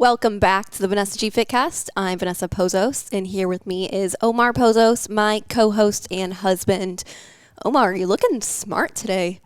Welcome back to the Vanessa G Fitcast. I'm Vanessa Pozos, and here with me is Omar Pozos, my co-host and husband. Omar, you're looking smart today.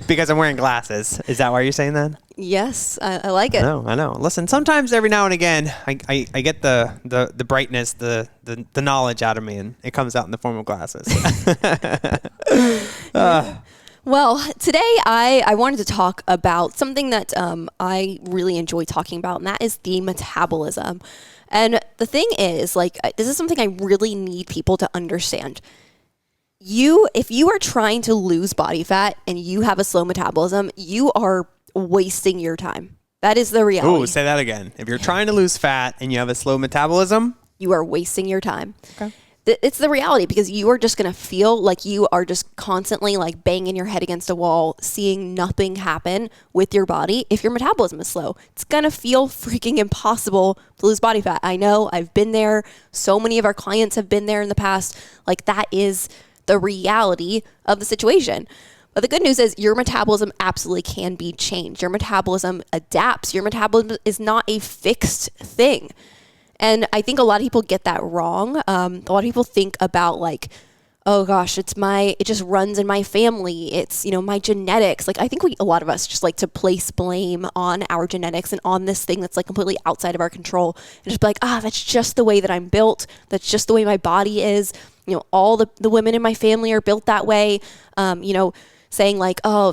Because I'm wearing glasses. Is that why you're saying that? Yes, I like it. I know. Listen, sometimes every now and again, I get the brightness, the knowledge out of me, and it comes out in the form of glasses. Well, today I wanted to talk about something that I really enjoy talking about, and that is the metabolism. And the thing is, this is something I really need people to understand. If you are trying to lose body fat and you have a slow metabolism, you are wasting your time. That is the reality. Ooh, say that again. If you're trying to lose fat and you have a slow metabolism, you are wasting your time. Okay. It's the reality, because you are just going to feel like you are just constantly banging your head against a wall, seeing nothing happen with your body if your metabolism is slow. It's going to feel freaking impossible to lose body fat. I know, I've been there. So many of our clients have been there in the past. That is the reality of the situation. But the good news is your metabolism absolutely can be changed. Your metabolism adapts. Your metabolism is not a fixed thing. And I think a lot of people get that wrong. A lot of people think about oh gosh, it just runs in my family. It's, my genetics. I think a lot of us just like to place blame on our genetics and on this thing that's completely outside of our control, and just be like, that's just the way that I'm built. That's just the way my body is. All the women in my family are built that way. Saying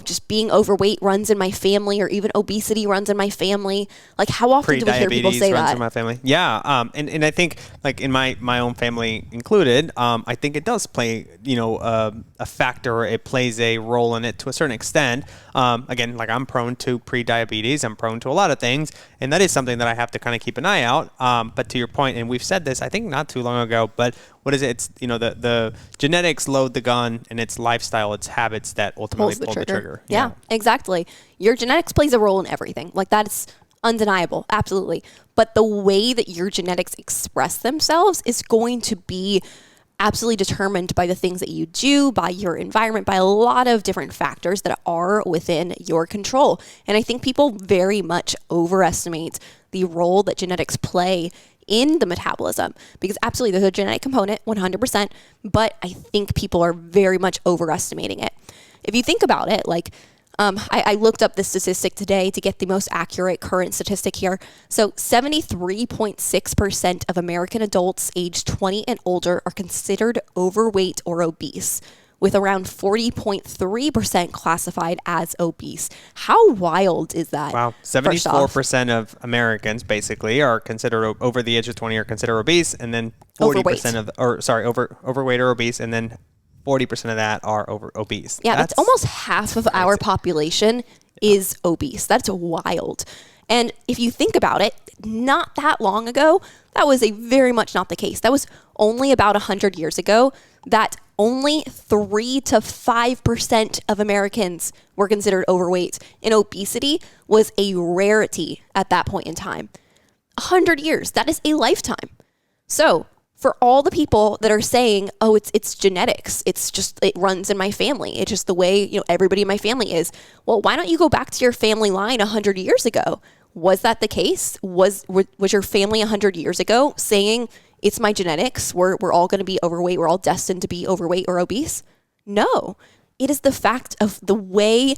just being overweight runs in my family, or even obesity runs in my family. How often do we hear people say runs that? In my family. Yeah. And I think in my own family included, I think it does play, a factor. It plays a role in it to a certain extent. Again, I'm prone to pre-diabetes. I'm prone to a lot of things. And that is something that I have to kind of keep an eye out. But to your point, and we've said this, I think not too long ago, but what is it? It's, the genetics load the gun, and it's lifestyle, it's habits that ultimately pull the trigger. Yeah, exactly. Your genetics plays a role in everything. That's undeniable. Absolutely. But the way that your genetics express themselves is going to be absolutely determined by the things that you do, by your environment, by a lot of different factors that are within your control. And I think people very much overestimate the role that genetics play in the metabolism, because absolutely there's a genetic component, 100%, but I think people are very much overestimating it. If you think about it, I looked up this statistic today to get the most accurate current statistic here. So 73.6% of American adults aged 20 and older are considered overweight or obese, with around 40.3% classified as obese. How wild is that? Wow. 74% of Americans basically are considered over the age of 20 are considered obese, and then 40% overweight or obese, and then 40% of that are obese. Yeah, that's almost half of our population is obese. That's wild. And if you think about it, not that long ago, that was very much not the case. That was only about 100 years ago that only 3 to 5% of Americans were considered overweight, and obesity was a rarity at that point in time. 100 years, that is a lifetime. So for all the people that are saying, it's genetics, it runs in my family, it's just the way everybody in my family is. Well, why don't you go back to your family line 100 years ago? Was that the case? Was your family 100 years ago saying, it's my genetics, we're all going to be overweight, we're all destined to be overweight or obese? No. It is the fact of the way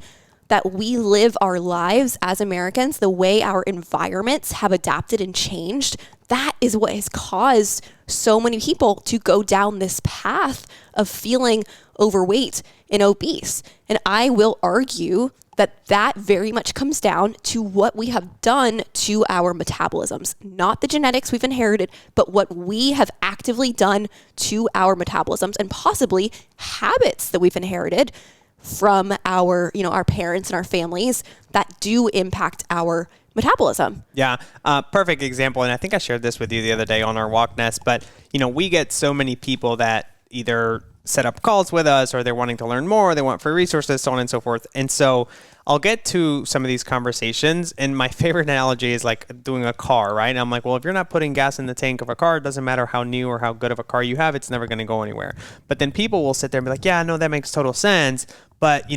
that we live our lives as Americans, the way our environments have adapted and changed. That is what has caused so many people to go down this path of feeling overweight and obese. And I will argue that very much comes down to what we have done to our metabolisms. Not the genetics we've inherited, but what we have actively done to our metabolisms, and possibly habits that we've inherited from our parents and our families that do impact our metabolism. Yeah, perfect example. And I think I shared this with you the other day on our walk nest, but we get so many people that either set up calls with us, or they're wanting to learn more, they want free resources, so on and so forth. And so I'll get to some of these conversations, and my favorite analogy is doing a car, right? And I'm like, well, if you're not putting gas in the tank of a car, it doesn't matter how new or how good of a car you have, it's never going to go anywhere. But then people will sit there and be like, yeah, no, that makes total sense. But,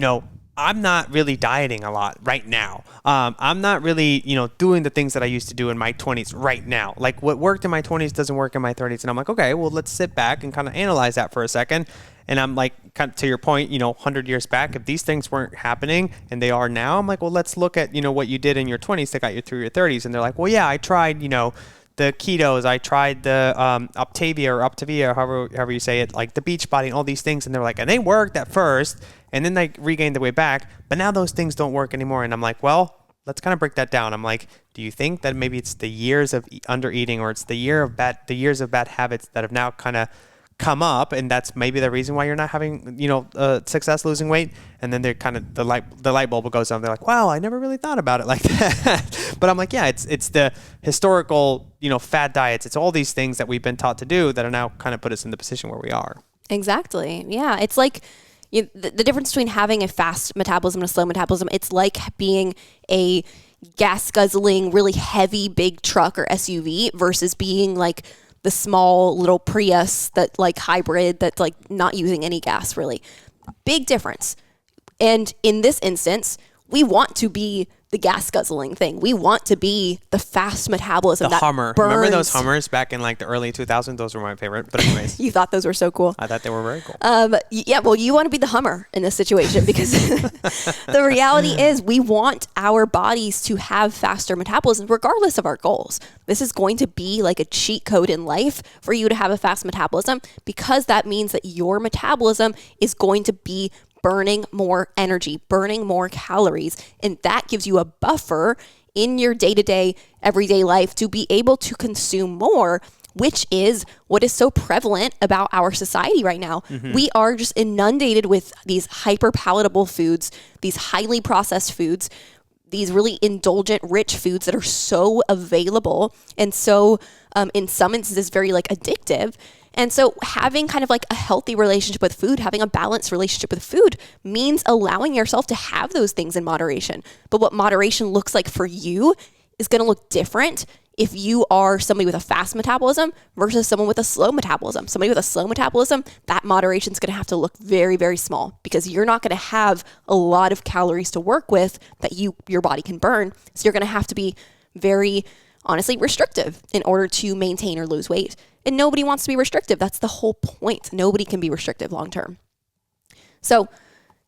I'm not really dieting a lot right now. I'm not really, doing the things that I used to do in my 20s right now. Like what worked in my 20s doesn't work in my 30s. And I'm like, okay, well, let's sit back and kind of analyze that for a second. And I'm like, kind of to your point, 100 years back, if these things weren't happening and they are now, I'm like, well, let's look at, what you did in your 20s that got you through your 30s. And they're like, well, yeah, I tried, the ketos, I tried the Optavia, however you say it, like the Beachbody and all these things. And they're like, and they worked at first. And then they regained their way back, but now those things don't work anymore. And I'm like, well, let's kind of break that down. I'm like, do you think that maybe it's the years of under eating, or it's the years of bad habits that have now kind of come up, and that's maybe the reason why you're not having success losing weight? And then they're kind of the light bulb goes on. They're like, wow, I never really thought about it like that. But I'm like, yeah, it's the historical fad diets. It's all these things that we've been taught to do that are now kind of put us in the position where we are. Exactly. Yeah, it's like the difference between having a fast metabolism and a slow metabolism. It's like being a gas guzzling, really heavy, big truck or SUV versus being like the small little Prius that like hybrid that's like not using any gas really. Big difference. And in this instance, we want to be the gas guzzling thing. We want to be the fast metabolism. The Hummer. Burns. Remember those Hummers back in like the early 2000s? Those were my favorite. But anyways. You thought those were so cool. I thought they were very cool. Yeah, well, you want to be the Hummer in this situation because the reality is we want our bodies to have faster metabolism regardless of our goals. This is going to be like a cheat code in life for you to have a fast metabolism, because that means that your metabolism is going to be burning more energy, burning more calories. And that gives you a buffer in your day-to-day, everyday life to be able to consume more, which is what is so prevalent about our society right now. Mm-hmm. We are just inundated with these hyper-palatable foods, these highly processed foods, these really indulgent, rich foods that are so available and so, in some instances, very like addictive. And so having kind of like a healthy relationship with food, having a balanced relationship with food means allowing yourself to have those things in moderation. But what moderation looks like for you is going to look different if you are somebody with a fast metabolism versus someone with a slow metabolism. Somebody with a slow metabolism, that moderation is going to have to look very, very small, because you're not going to have a lot of calories to work with that your body can burn. So you're going to have to be very, honestly, restrictive in order to maintain or lose weight. And nobody wants to be restrictive. That's the whole point. Nobody can be restrictive long term. So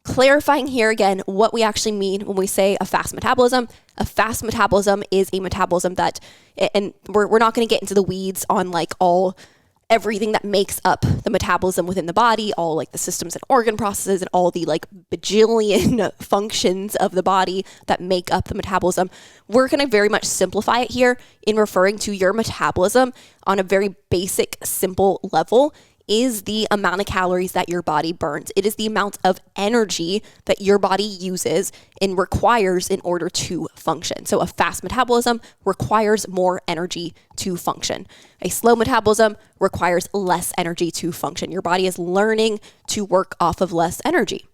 clarifying here again what we actually mean when we say a fast metabolism. A fast metabolism is a metabolism that, and we're not going to get into the weeds on like everything that makes up the metabolism within the body, all like the systems and organ processes and all the like bajillion functions of the body that make up the metabolism. We're going to very much simplify it here in referring to your metabolism on a very basic, simple level is the amount of calories that your body burns. It is the amount of energy that your body uses and requires in order to function. So a fast metabolism requires more energy to function. A slow metabolism requires less energy to function. Your body is learning to work off of less energy.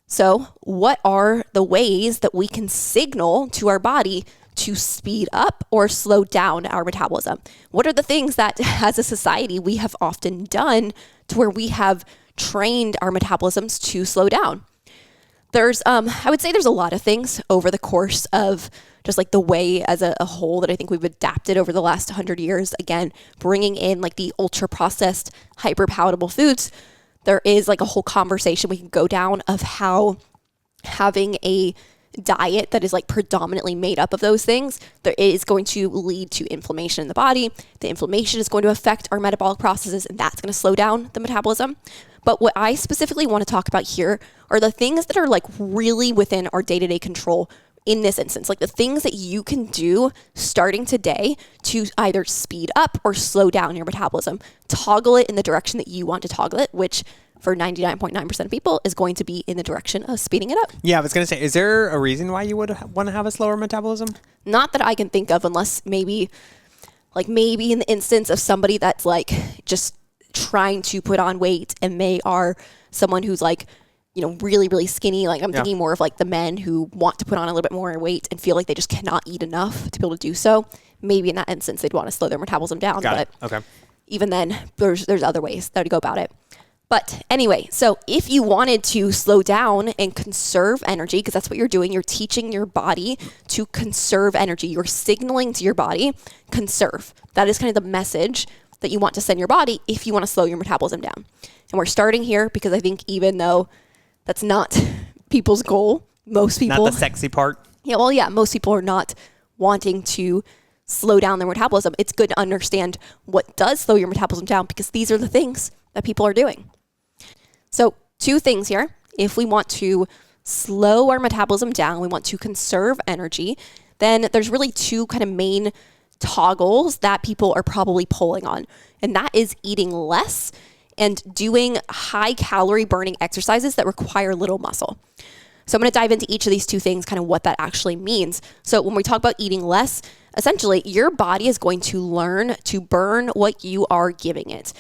So what are the ways that we can signal to our body to speed up or slow down our metabolism? What are the things that as a society we have often done to where we have trained our metabolisms to slow down? There's, I would say there's a lot of things over the course of just like the way as a whole that I think we've adapted over the last 100 years. Again, bringing in like the ultra processed, hyper palatable foods. There is like a whole conversation we can go down of how having a diet that is like predominantly made up of those things, there is going to lead to inflammation in the body. The inflammation is going to affect our metabolic processes, and that's going to slow down the metabolism. But what I specifically want to talk about here are the things that are like really within our day-to-day control in this instance, like the things that you can do starting today to either speed up or slow down your metabolism. Toggle it in the direction that you want to toggle it, which for 99.9% of people is going to be in the direction of speeding it up. Yeah, I was going to say, is there a reason why you would want to have a slower metabolism? Not that I can think of, unless maybe in the instance of somebody that's like just trying to put on weight and they are someone who's like, really, really skinny. Like I'm thinking more of like the men who want to put on a little bit more weight and feel like they just cannot eat enough to be able to do so. Maybe in that instance, they'd want to slow their metabolism down. Got it. Okay. Even then, there's other ways that to go about it. But anyway, so if you wanted to slow down and conserve energy, because that's what you're doing, you're teaching your body to conserve energy. You're signaling to your body, conserve. That is kind of the message that you want to send your body if you want to slow your metabolism down. And we're starting here because I think even though that's not people's goal, most people... Not the sexy part. Yeah, most people are not wanting to slow down their metabolism. It's good to understand what does slow your metabolism down because these are the things that people are doing. So 2 things here. If we want to slow our metabolism down, we want to conserve energy, then there's really 2 kind of main toggles that people are probably pulling on. And that is eating less and doing high calorie burning exercises that require little muscle. So I'm going to dive into each of these 2 things, kind of what that actually means. So when we talk about eating less, essentially your body is going to learn to burn what you are giving it.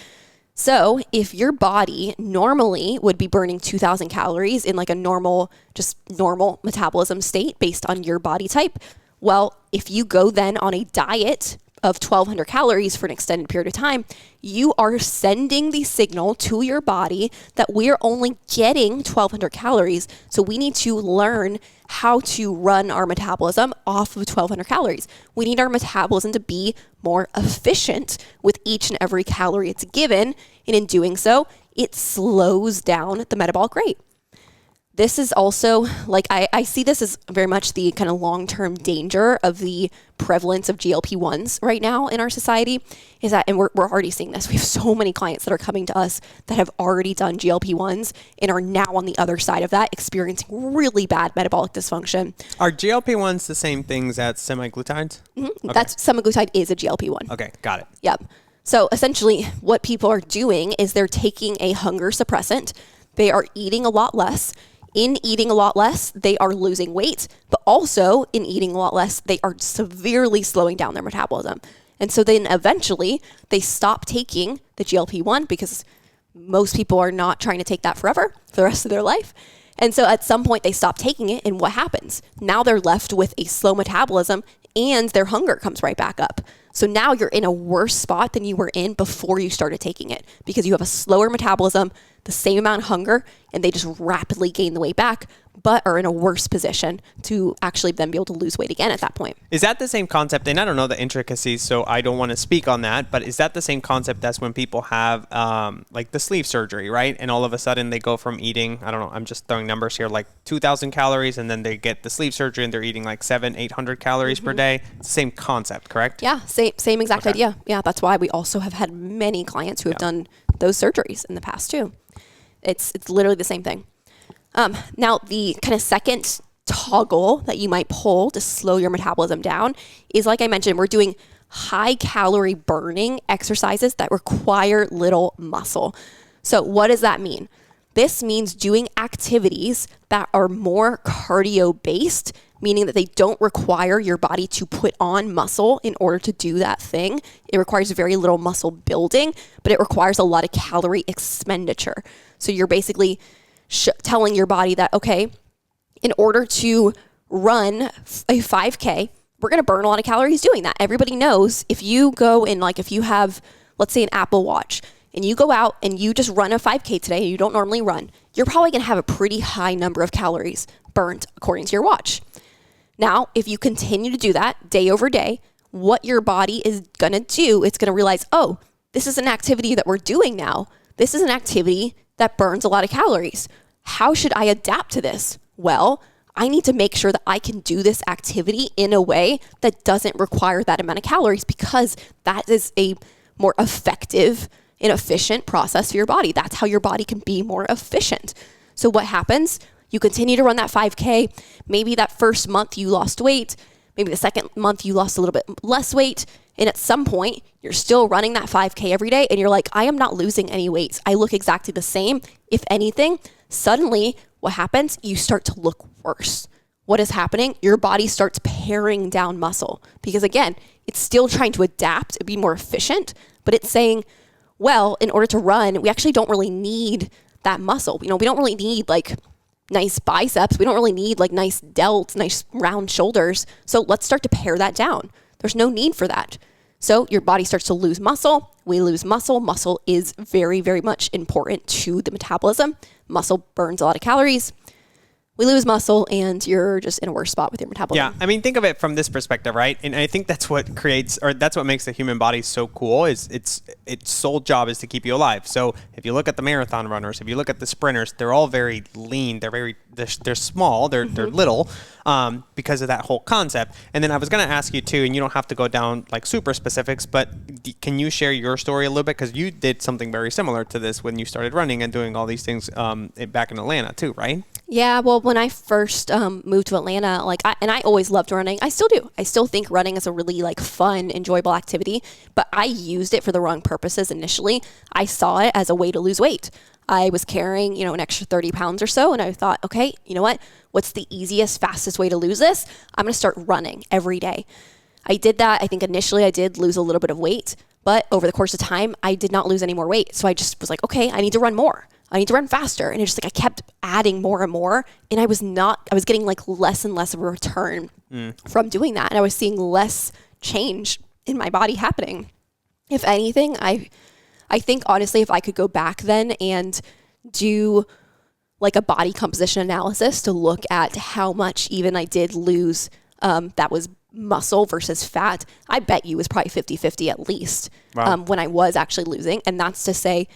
So if your body normally would be burning 2,000 calories in like a normal metabolism state based on your body type, well, if you go then on a diet of 1,200 calories for an extended period of time, you are sending the signal to your body that we're only getting 1,200 calories. So we need to learn how to run our metabolism off of 1,200 calories. We need our metabolism to be more efficient with each and every calorie it's given. And in doing so, it slows down the metabolic rate. This is also, like, I see this as very much the kind of long-term danger of the prevalence of GLP-1s right now in our society, is that, and we're already seeing this, we have so many clients that are coming to us that have already done GLP-1s and are now on the other side of that, experiencing really bad metabolic dysfunction. Are GLP-1s the same things as semaglutides? Mm-hmm. Okay. Semaglutide is a GLP-1. Okay, got it. Yep. So essentially what people are doing is they're taking a hunger suppressant. They are eating a lot less. In eating a lot less, they are losing weight, but also in eating a lot less, they are severely slowing down their metabolism. And so then eventually they stop taking the GLP-1 because most people are not trying to take that forever for the rest of their life. And so at some point they stop taking it, and what happens? Now they're left with a slow metabolism and their hunger comes right back up. So now you're in a worse spot than you were in before you started taking it because you have a slower metabolism, the same amount of hunger, and they just rapidly gain the weight back, but are in a worse position to actually then be able to lose weight again at that point. Is that the same concept? And I don't know the intricacies, so I don't want to speak on that, but is that the same concept as when people have like the sleeve surgery, right? And all of a sudden they go from eating, I don't know, I'm just throwing numbers here, like 2,000 calories, and then they get the sleeve surgery and they're eating like 700-800 calories per day. It's the same concept, correct? Yeah, same exact idea. Yeah, that's why we also have had many clients who have done those surgeries in the past too. It's literally the same thing. Now, the kind of second toggle that you might pull to slow your metabolism down is, like I mentioned, we're doing high calorie burning exercises that require little muscle. So what does that mean? This means doing activities that are more cardio based, meaning that they don't require your body to put on muscle in order to do that thing. It requires very little muscle building, but it requires a lot of calorie expenditure. So you're basically telling your body that, okay, in order to run a 5K, we're going to burn a lot of calories doing that. Everybody knows if you go in, like if you have, let's say, an Apple Watch, and you go out and you just run a 5K today, and you don't normally run, you're probably going to have a pretty high number of calories burnt according to your watch. Now, if you continue to do that day over day, what your body is going to do, it's going to realize, oh, this is an activity that we're doing now. This is an activity that burns a lot of calories. How should I adapt to this? Well, I need to make sure that I can do this activity in a way that doesn't require that amount of calories, because that is a more effective and efficient process for your body. That's how your body can be more efficient. So what happens? You continue to run that 5K. Maybe that first month you lost weight. Maybe the second month you lost a little bit less weight. And at some point, you're still running that 5K every day, and you're like, I am not losing any weight. I look exactly the same. If anything, suddenly what happens? You start to look worse. What is happening? Your body starts paring down muscle because, again, it's still trying to adapt and be more efficient, but it's saying, well, in order to run, we actually don't really need that muscle. We don't really need like nice biceps. We don't really need like nice delts, nice round shoulders. So let's start to pare that down. There's no need for that. So your body starts to lose muscle. We lose muscle. Muscle is very, very much important to the metabolism. Muscle burns a lot of calories. We lose muscle and you're just in a worse spot with your metabolism. Yeah, I mean, think of it from this perspective, right? And I think that's what creates, or that's what makes the human body so cool, is its sole job is to keep you alive. So if you look at the marathon runners, if you look at the sprinters, they're all very lean. They're small, they're little, because of that whole concept. And then I was going to ask you too, and you don't have to go down like super specifics, but can you share your story a little bit? Because you did something very similar to this when you started running and doing all these things back in Atlanta too, right? Yeah, well, when I first moved to Atlanta, I always loved running. I still do. I still think running is a really fun, enjoyable activity, but I used it for the wrong purposes initially. I saw it as a way to lose weight. I was carrying, an extra 30 pounds or so, and I thought, okay, you know what? What's the easiest, fastest way to lose this? I'm going to start running every day. I did that. I think initially I did lose a little bit of weight, but over the course of time, I did not lose any more weight. So I just was like, okay, I need to run more. I need to run faster. And it's just I kept adding more and more. And I was getting less and less of a return from doing that. And I was seeing less change in my body happening. If anything, I think honestly, if I could go back then and do a body composition analysis to look at how much even I did lose that was muscle versus fat, I bet you it was probably 50-50 at least. Wow. When I was actually losing. And that's to say,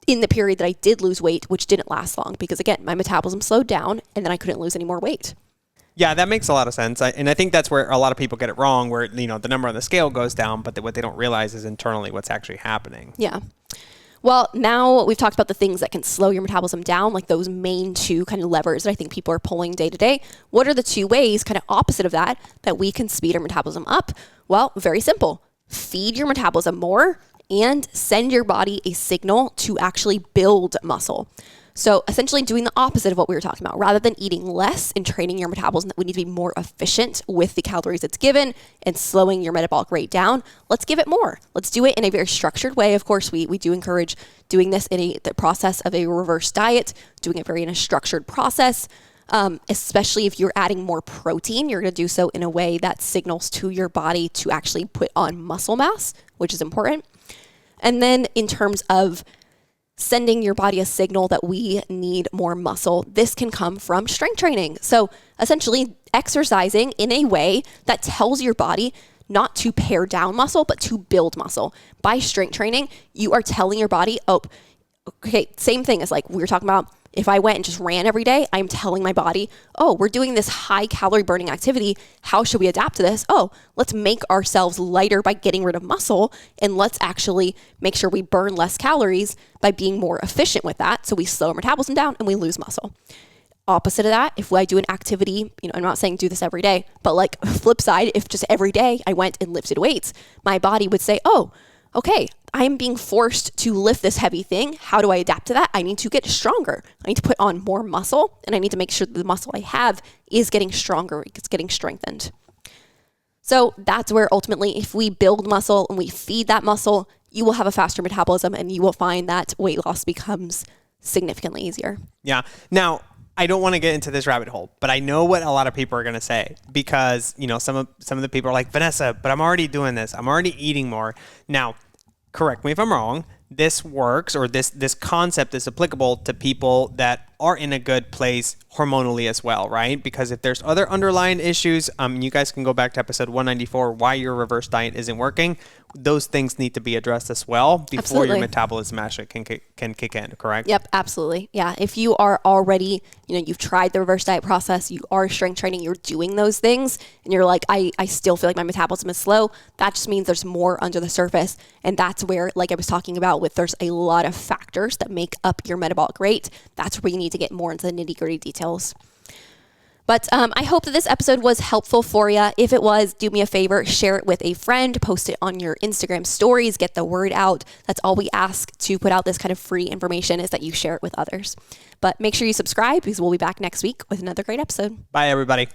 in the period that I did lose weight, which didn't last long because again, my metabolism slowed down and then I couldn't lose any more weight. Yeah, that makes a lot of sense. And I think that's where a lot of people get it wrong, where, the number on the scale goes down, but what they don't realize is internally what's actually happening. Yeah. Well, now we've talked about the things that can slow your metabolism down, like those main two kind of levers that I think people are pulling day to day. What are the two ways, kind of opposite of that we can speed our metabolism up? Well, very simple. Feed your metabolism more and send your body a signal to actually build muscle. So essentially doing the opposite of what we were talking about. Rather than eating less and training your metabolism, that we need to be more efficient with the calories it's given and slowing your metabolic rate down. Let's give it more. Let's do it in a very structured way. Of course, we do encourage doing this in the process of a reverse diet, doing it in a structured process. Especially if you're adding more protein, you're going to do so in a way that signals to your body to actually put on muscle mass, which is important. And then in terms of sending your body a signal that we need more muscle, this can come from strength training. So essentially exercising in a way that tells your body not to pare down muscle, but to build muscle. By strength training, you are telling your body, oh, okay, same thing as we were talking about. If I went and just ran every day, I'm telling my body, oh, we're doing this high calorie burning activity. How should we adapt to this? Oh, let's make ourselves lighter by getting rid of muscle. And let's actually make sure we burn less calories by being more efficient with that. So we slow our metabolism down and we lose muscle. Opposite of that, if I do an activity, I'm not saying do this every day, but flip side, if just every day I went and lifted weights, my body would say, oh, okay, I'm being forced to lift this heavy thing. How do I adapt to that? I need to get stronger. I need to put on more muscle, and I need to make sure that the muscle I have is getting stronger, it's getting strengthened. So that's where ultimately, if we build muscle and we feed that muscle, you will have a faster metabolism and you will find that weight loss becomes significantly easier. Yeah. Now, I don't want to get into this rabbit hole, but I know what a lot of people are going to say because, some of the people are like, Vanessa, but I'm already doing this. I'm already eating more. Now, correct me if I'm wrong. This works, or this concept is applicable to people that are in a good place hormonally as well, right? Because if there's other underlying issues, you guys can go back to episode 194, why your reverse diet isn't working. Those things need to be addressed as well before Absolutely. Your metabolism actually can kick in, correct? Yep, absolutely. Yeah, if you are already, you've tried the reverse diet process, you are strength training, you're doing those things, and you're like, I still feel like my metabolism is slow, that just means there's more under the surface. And that's where, like I was talking about, there's a lot of factors that make up your metabolic rate. That's where you need to get more into the nitty-gritty details. But I hope that this episode was helpful for you. If it was, do me a favor, share it with a friend, post it on your Instagram stories, get the word out. That's all we ask to put out this kind of free information, is that you share it with others. But make sure you subscribe, because we'll be back next week with another great episode. Bye, everybody.